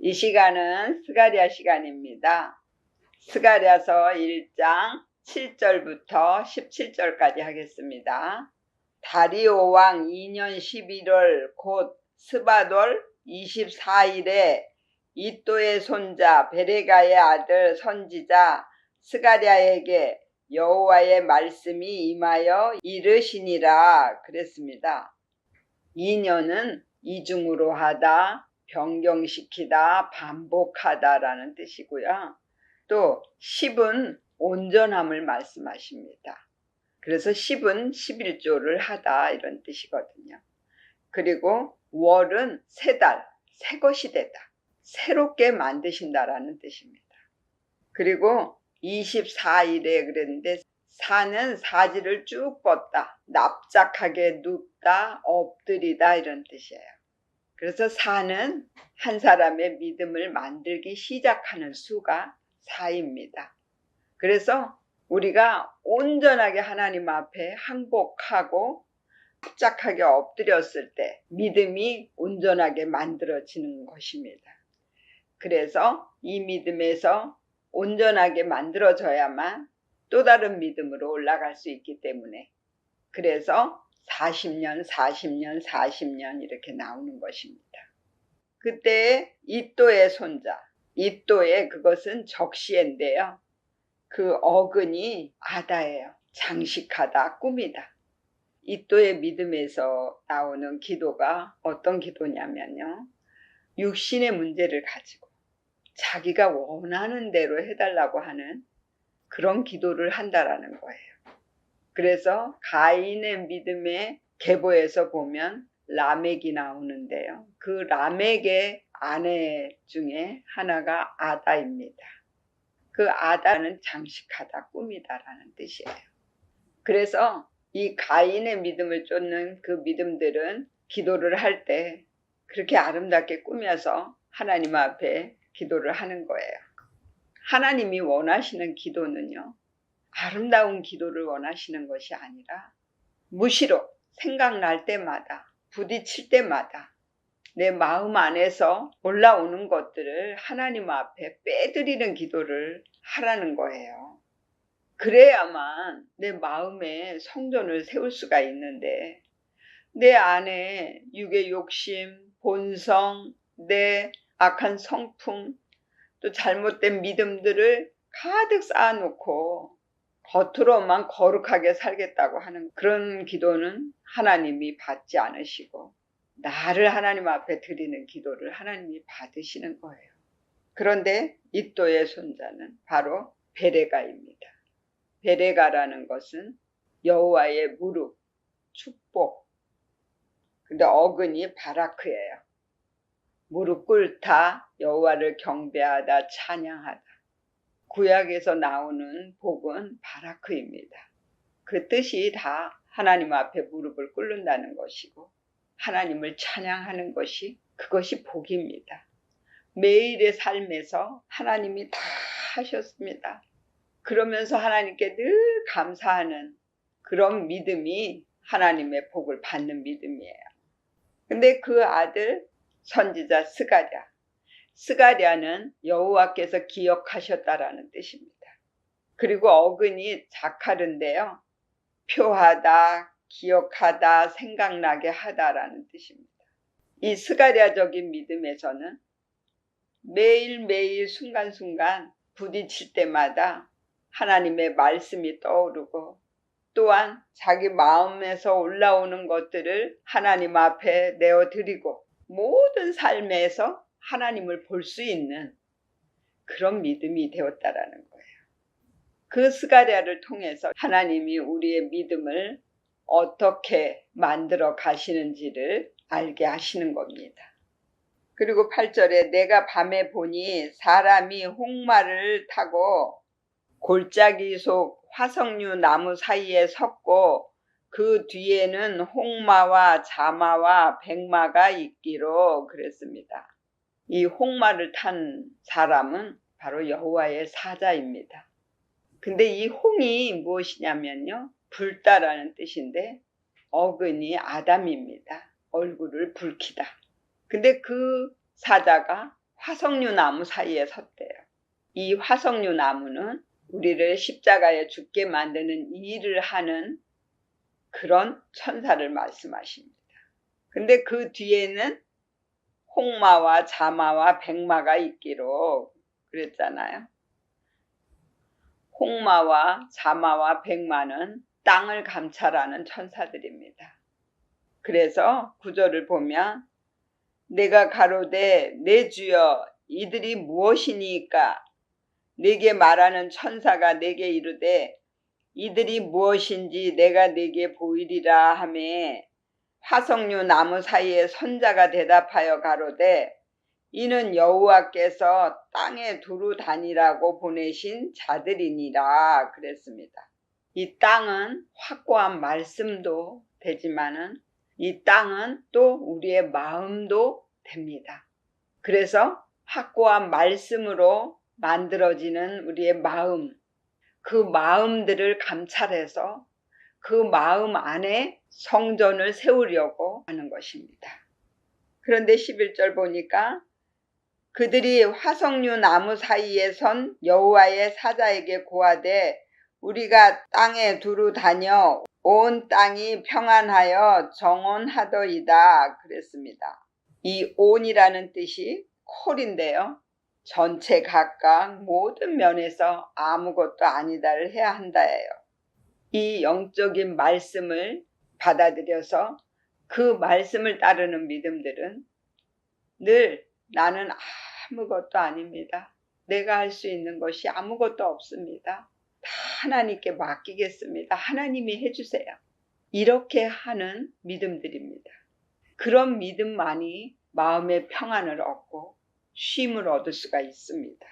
이 시간은 스가랴 시간입니다. 스가랴서 1장 7절부터 17절까지 하겠습니다. 다리오 왕 2년 11월 곧 스바돌 24일에 이또의 손자 베레가의 아들 선지자 스가랴에게 여호와의 말씀이 임하여 이르시니라 그랬습니다. 2년은 이중으로 하다, 변경시키다, 반복하다라는 뜻이고요. 또 10은 온전함을 말씀하십니다. 그래서 10은 11조를 하다 이런 뜻이거든요. 그리고 월은 새 달, 새 것이 되다, 새롭게 만드신다라는 뜻입니다. 그리고 24일에 그랬는데 사는 사지를 쭉 뻗다, 납작하게 눕다, 엎드리다 이런 뜻이에요. 그래서 사는 한 사람의 믿음을 만들기 시작하는 수가 4입니다. 그래서 우리가 온전하게 하나님 앞에 항복하고 납작하게 엎드렸을 때 믿음이 온전하게 만들어지는 것입니다. 그래서 이 믿음에서 온전하게 만들어져야만 또 다른 믿음으로 올라갈 수 있기 때문에 그래서 40년 이렇게 나오는 것입니다. 그때 이또의 손자, 이또의 그것은 적시인데요. 그 어근이 아다예요. 장식하다, 꾸미다. 이또의 믿음에서 나오는 기도가 어떤 기도냐면요. 육신의 문제를 가지고 자기가 원하는 대로 해달라고 하는 그런 기도를 한다라는 거예요. 그래서 가인의 믿음의 계보에서 보면 라멕이 나오는데요. 그 라멕의 아내 중에 하나가 아다입니다. 그 아다는 장식하다, 꾸미다라는 뜻이에요. 그래서 이 가인의 믿음을 쫓는 그 믿음들은 기도를 할 때 그렇게 아름답게 꾸며서 하나님 앞에 기도를 하는 거예요. 하나님이 원하시는 기도는요. 아름다운 기도를 원하시는 것이 아니라 무시로 생각날 때마다 부딪힐 때마다 내 마음 안에서 올라오는 것들을 하나님 앞에 빼드리는 기도를 하라는 거예요. 그래야만 내 마음에 성전을 세울 수가 있는데 내 안에 육의 욕심, 본성, 내 악한 성품, 또 잘못된 믿음들을 가득 쌓아놓고 겉으로만 거룩하게 살겠다고 하는 그런 기도는 하나님이 받지 않으시고 나를 하나님 앞에 드리는 기도를 하나님이 받으시는 거예요. 그런데 이또의 손자는 바로 베레가입니다. 베레가라는 것은 여호와의 무릎, 축복. 근데 어근이 바라크예요. 무릎 꿇다, 여호와를 경배하다, 찬양하다. 구약에서 나오는 복은 바라크입니다. 그 뜻이 다 하나님 앞에 무릎을 꿇는다는 것이고 하나님을 찬양하는 것이 그것이 복입니다. 매일의 삶에서 하나님이 다 하셨습니다. 그러면서 하나님께 늘 감사하는 그런 믿음이 하나님의 복을 받는 믿음이에요. 근데 그 아들 선지자 스가랴는 여호와께서 기억하셨다라는 뜻입니다. 그리고 어근이 자카르인데요. 표하다, 기억하다, 생각나게 하다라는 뜻입니다. 이 스가랴적인 믿음에서는 매일매일 순간순간 부딪힐 때마다 하나님의 말씀이 떠오르고 또한 자기 마음에서 올라오는 것들을 하나님 앞에 내어드리고 모든 삶에서 하나님을 볼 수 있는 그런 믿음이 되었다라는 거예요. 그 스가랴를 통해서 하나님이 우리의 믿음을 어떻게 만들어 가시는지를 알게 하시는 겁니다. 그리고 8절에 내가 밤에 보니 사람이 홍마를 타고 골짜기 속 화석류 나무 사이에 섰고 그 뒤에는 홍마와 자마와 백마가 있기로 그랬습니다. 이 홍마를 탄 사람은 바로 여호와의 사자입니다. 근데 이 홍이 무엇이냐면요. 불다라는 뜻인데 어근이 아담입니다. 얼굴을 붉히다. 근데 그 사자가 화석류 나무 사이에 섰대요. 이 화석류 나무는 우리를 십자가에 죽게 만드는 이 일을 하는 그런 천사를 말씀하십니다. 근데 그 뒤에는 홍마와 자마와 백마가 있기로 그랬잖아요. 홍마와 자마와 백마는 땅을 감찰하는 천사들입니다. 그래서 구절을 보면 내가 가로되 내 주여 이들이 무엇이니까? 내게 말하는 천사가 내게 이르되 이들이 무엇인지 내가 내게 보이리라 하매 화석류 나무 사이에 선자가 대답하여 가로되 이는 여호와께서 땅에 두루 다니라고 보내신 자들이니라 그랬습니다. 이 땅은 확고한 말씀도 되지만은 이 땅은 또 우리의 마음도 됩니다. 그래서 확고한 말씀으로 만들어지는 우리의 마음, 그 마음들을 감찰해서 그 마음 안에 성전을 세우려고 하는 것입니다. 그런데 11절 보니까 그들이 화석류 나무 사이에 선 여호와의 사자에게 고하되 우리가 땅에 두루 다녀 온 땅이 평안하여 정원하더이다 그랬습니다. 이 온이라는 뜻이 콜인데요. 전체 각각 모든 면에서 아무것도 아니다를 해야 한다예요. 이 영적인 말씀을 받아들여서 그 말씀을 따르는 믿음들은 늘 나는 아무것도 아닙니다. 내가 할 수 있는 것이 아무것도 없습니다. 다 하나님께 맡기겠습니다. 하나님이 해주세요. 이렇게 하는 믿음들입니다. 그런 믿음만이 마음의 평안을 얻고 쉼을 얻을 수가 있습니다.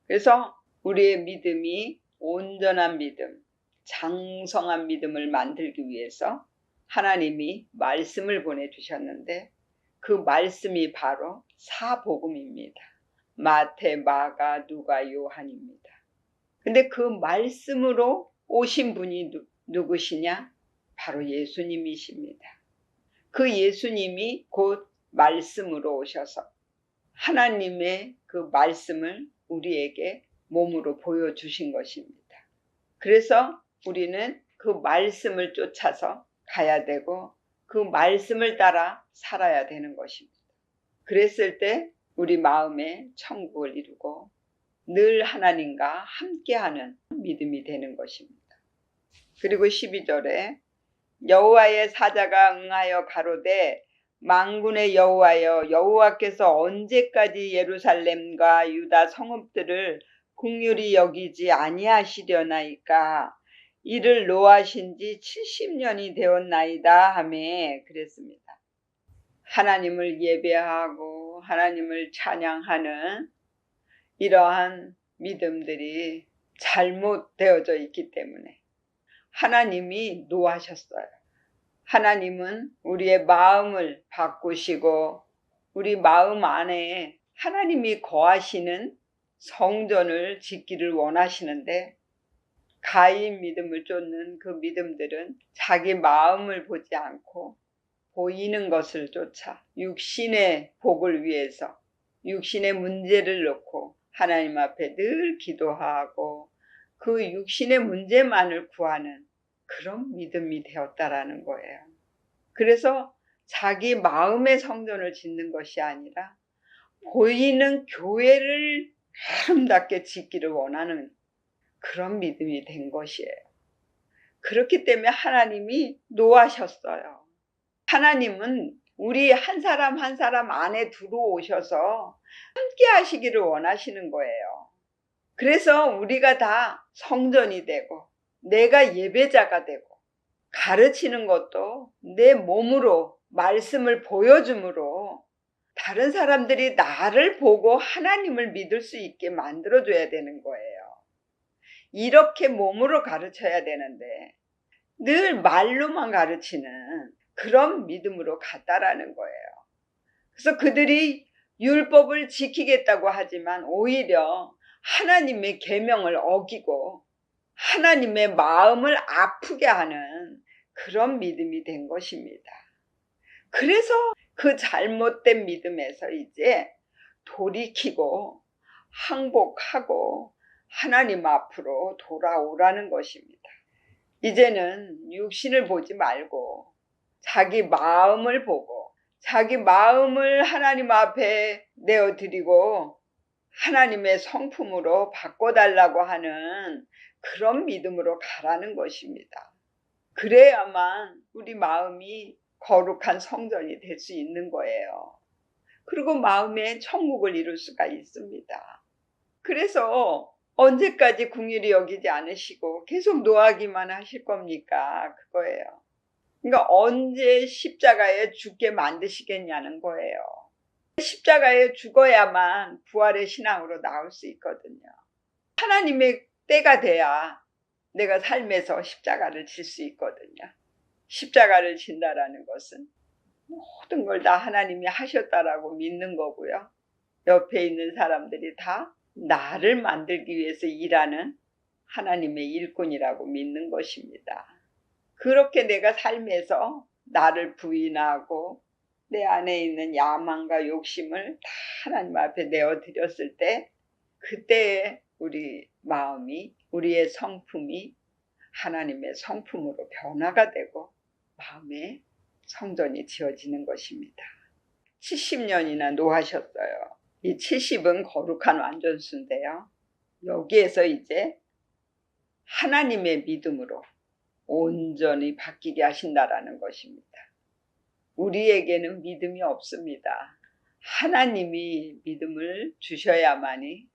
그래서 우리의 믿음이 온전한 믿음, 장성한 믿음을 만들기 위해서 하나님이 말씀을 보내주셨는데 그 말씀이 바로 사복음입니다. 마태, 마가, 누가, 요한입니다. 근데 그 말씀으로 오신 분이 누구시냐? 바로 예수님이십니다. 그 예수님이 곧 말씀으로 오셔서 하나님의 그 말씀을 우리에게 몸으로 보여주신 것입니다. 그래서 우리는 그 말씀을 쫓아서 가야 되고 그 말씀을 따라 살아야 되는 것입니다. 그랬을 때 우리 마음에 천국을 이루고 늘 하나님과 함께하는 믿음이 되는 것입니다. 그리고 12절에 여호와의 사자가 응하여 가로되 만군의 여호와여 여호와께서 언제까지 예루살렘과 유다 성읍들을 긍휼히 여기지 아니하시려나이까 이를 노하신 지 70년이 되었나이다 하매 그랬습니다. 하나님을 예배하고 하나님을 찬양하는 이러한 믿음들이 잘못되어져 있기 때문에 하나님이 노하셨어요. 하나님은 우리의 마음을 바꾸시고 우리 마음 안에 하나님이 거하시는 성전을 짓기를 원하시는데 가인 믿음을 쫓는 그 믿음들은 자기 마음을 보지 않고 보이는 것을 쫓아 육신의 복을 위해서 육신의 문제를 놓고 하나님 앞에 늘 기도하고 그 육신의 문제만을 구하는 그런 믿음이 되었다라는 거예요. 그래서 자기 마음의 성전을 짓는 것이 아니라 보이는 교회를 아름답게 짓기를 원하는 그런 믿음이 된 것이에요. 그렇기 때문에 하나님이 노하셨어요. 하나님은 우리 한 사람 한 사람 안에 들어오셔서 함께 하시기를 원하시는 거예요. 그래서 우리가 다 성전이 되고 내가 예배자가 되고 가르치는 것도 내 몸으로 말씀을 보여줌으로 다른 사람들이 나를 보고 하나님을 믿을 수 있게 만들어줘야 되는 거예요. 이렇게 몸으로 가르쳐야 되는데 늘 말로만 가르치는 그런 믿음으로 갔다라는 거예요. 그래서 그들이 율법을 지키겠다고 하지만 오히려 하나님의 계명을 어기고 하나님의 마음을 아프게 하는 그런 믿음이 된 것입니다. 그래서 그 잘못된 믿음에서 이제 돌이키고 항복하고 하나님 앞으로 돌아오라는 것입니다. 이제는 육신을 보지 말고 자기 마음을 보고 자기 마음을 하나님 앞에 내어드리고 하나님의 성품으로 바꿔달라고 하는 그런 믿음으로 가라는 것입니다. 그래야만 우리 마음이 거룩한 성전이 될 수 있는 거예요. 그리고 마음에 천국을 이룰 수가 있습니다. 그래서 언제까지 긍휼히 여기지 않으시고 계속 노하기만 하실 겁니까? 그거예요. 그러니까 언제 십자가에 죽게 만드시겠냐는 거예요. 십자가에 죽어야만 부활의 신앙으로 나올 수 있거든요. 하나님의 때가 돼야 내가 삶에서 십자가를 질 수 있거든요. 십자가를 진다라는 것은 모든 걸 다 하나님이 하셨다라고 믿는 거고요. 옆에 있는 사람들이 다 나를 만들기 위해서 일하는 하나님의 일꾼이라고 믿는 것입니다. 그렇게 내가 삶에서 나를 부인하고 내 안에 있는 야망과 욕심을 다 하나님 앞에 내어드렸을 때 그때 우리 마음이 우리의 성품이 하나님의 성품으로 변화가 되고 마음의 성전이 지어지는 것입니다. 70년이나 노하셨어요. 이 70은 거룩한 완전수인데요. 여기에서 이제 하나님의 믿음으로 온전히 바뀌게 하신다라는 것입니다. 우리에게는 믿음이 없습니다. 하나님이 믿음을 주셔야만이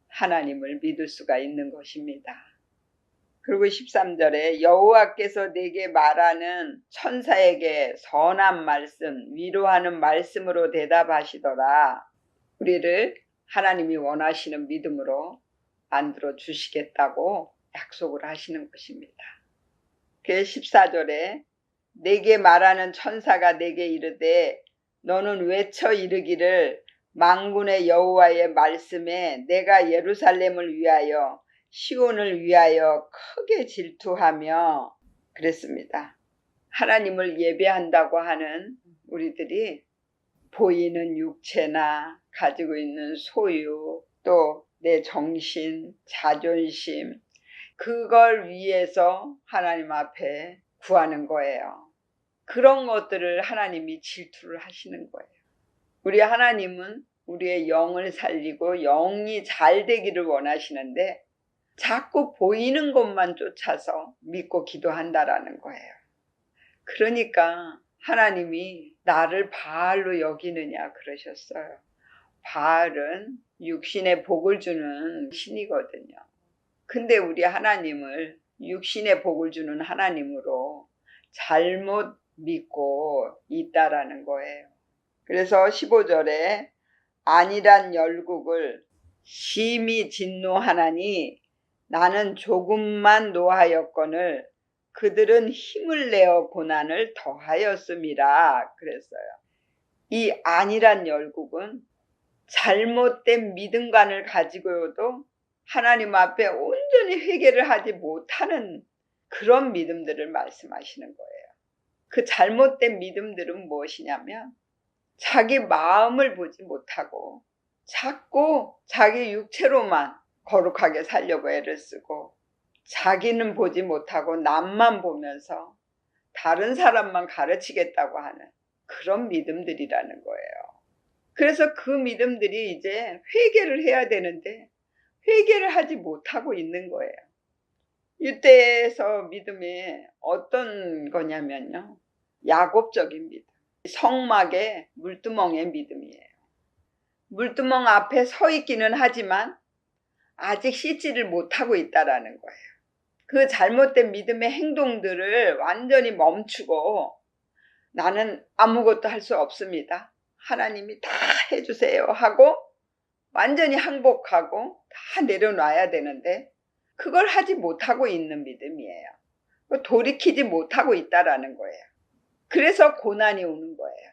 하나님을 믿을 수가 있는 것입니다. 그리고 13절에 여호와께서 내게 말하는 천사에게 선한 말씀, 위로하는 말씀으로 대답하시더라. 우리를 하나님이 원하시는 믿음으로 만들어 주시겠다고 약속을 하시는 것입니다. 그 14절에 내게 말하는 천사가 내게 이르되 너는 외쳐 이르기를 만군의 여호와의 말씀에 내가 예루살렘을 위하여 시온을 위하여 크게 질투하며 그랬습니다. 하나님을 예배한다고 하는 우리들이 보이는 육체나 가지고 있는 소유 또 내 정신, 자존심 그걸 위해서 하나님 앞에 구하는 거예요. 그런 것들을 하나님이 질투를 하시는 거예요. 우리 하나님은 우리의 영을 살리고 영이 잘 되기를 원하시는데 자꾸 보이는 것만 쫓아서 믿고 기도한다라는 거예요. 그러니까 하나님이 나를 바알로 여기느냐 그러셨어요. 바알은 육신의 복을 주는 신이거든요. 근데 우리 하나님을 육신의 복을 주는 하나님으로 잘못 믿고 있다라는 거예요. 그래서 15절에 안일한 열국을 심히 진노하나니 나는 조금만 노하였거늘 그들은 힘을 내어 고난을 더하였음이라 그랬어요. 이 안일한 열국은 잘못된 믿음관을 가지고도 하나님 앞에 온전히 회개를 하지 못하는 그런 믿음들을 말씀하시는 거예요. 그 잘못된 믿음들은 무엇이냐면 자기 마음을 보지 못하고 자꾸 자기 육체로만 거룩하게 살려고 애를 쓰고 자기는 보지 못하고 남만 보면서 다른 사람만 가르치겠다고 하는 그런 믿음들이라는 거예요. 그래서 그 믿음들이 이제 회개를 해야 되는데 회개를 하지 못하고 있는 거예요. 이때에서 믿음이 어떤 거냐면요. 야곱적인 믿음. 성막의 물두멍의 믿음이에요. 물두멍 앞에 서 있기는 하지만 아직 씻지를 못하고 있다라는 거예요. 그 잘못된 믿음의 행동들을 완전히 멈추고 나는 아무것도 할 수 없습니다. 하나님이 다 해주세요 하고 완전히 항복하고 다 내려놔야 되는데 그걸 하지 못하고 있는 믿음이에요. 돌이키지 못하고 있다라는 거예요. 그래서 고난이 오는 거예요.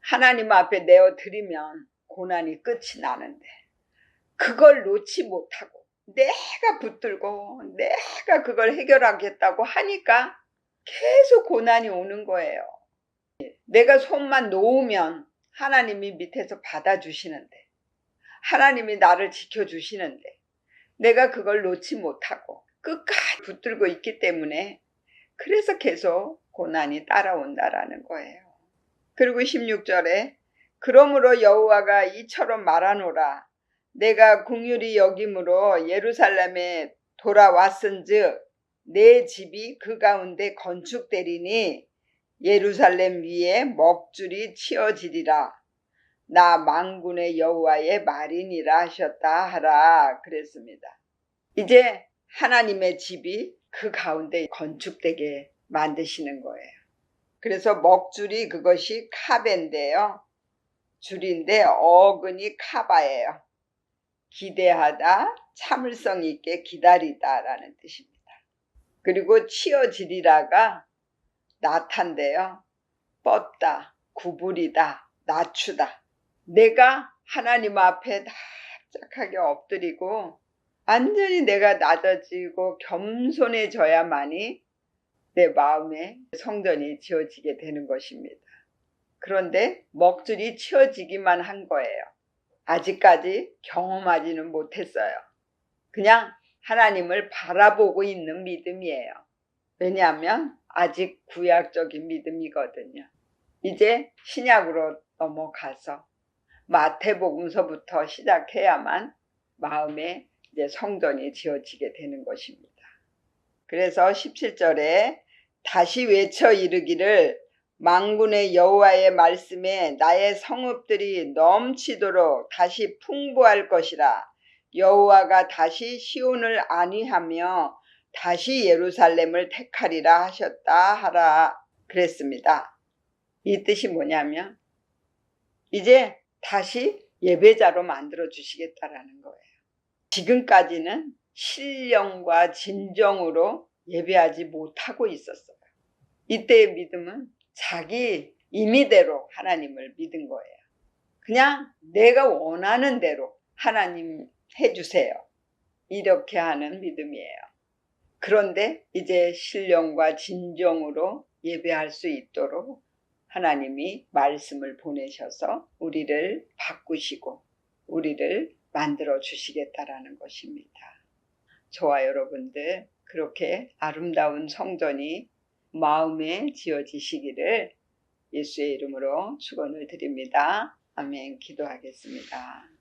하나님 앞에 내어드리면 고난이 끝이 나는데 그걸 놓지 못하고 내가 붙들고 내가 그걸 해결하겠다고 하니까 계속 고난이 오는 거예요. 내가 손만 놓으면 하나님이 밑에서 받아주시는데 하나님이 나를 지켜주시는데 내가 그걸 놓지 못하고 끝까지 붙들고 있기 때문에 그래서 계속 고난이 따라온다라는 거예요. 그리고 16절에 그러므로 여호와가 이처럼 말하노라. 내가 긍휼히 여김으로 예루살렘에 돌아왔은즉 내 집이 그 가운데 건축되리니 예루살렘 위에 먹줄이 치어지리라. 나 만군의 여호와의 말이니라 하셨다 하라 그랬습니다. 이제 하나님의 집이 그 가운데 건축되게 만드시는 거예요. 그래서 먹줄이 그것이 카베인데요. 줄인데 어근이 카바예요. 기대하다, 참을성 있게 기다리다라는 뜻입니다. 그리고 치어지리라가 나탄데요. 뻗다, 구부리다, 낮추다. 내가 하나님 앞에 납작하게 엎드리고 완전히 내가 낮아지고 겸손해져야만이 내 마음에 성전이 지어지게 되는 것입니다. 그런데 먹줄이 치어지기만 한 거예요. 아직까지 경험하지는 못했어요. 그냥 하나님을 바라보고 있는 믿음이에요. 왜냐하면 아직 구약적인 믿음이거든요. 이제 신약으로 넘어가서 마태복음서부터 시작해야만 마음에 이제 성전이 지어지게 되는 것입니다. 그래서 17절에 다시 외쳐 이르기를 만군의 여호와의 말씀에 나의 성읍들이 넘치도록 다시 풍부할 것이라. 여호와가 다시 시온을 안위하며 다시 예루살렘을 택하리라 하셨다 하라 그랬습니다. 이 뜻이 뭐냐면 이제 다시 예배자로 만들어 주시겠다라는 거예요. 지금까지는 신령과 진정으로 예배하지 못하고 있었어요. 이때의 믿음은 자기 임의대로 하나님을 믿은 거예요. 그냥 내가 원하는 대로 하나님 해주세요. 이렇게 하는 믿음이에요. 그런데 이제 신령과 진정으로 예배할 수 있도록 하나님이 말씀을 보내셔서 우리를 바꾸시고 우리를 만들어 주시겠다라는 것입니다. 저와 여러분들 그렇게 아름다운 성전이 마음에 지어지시기를 예수의 이름으로 축원을 드립니다. 아멘. 기도하겠습니다.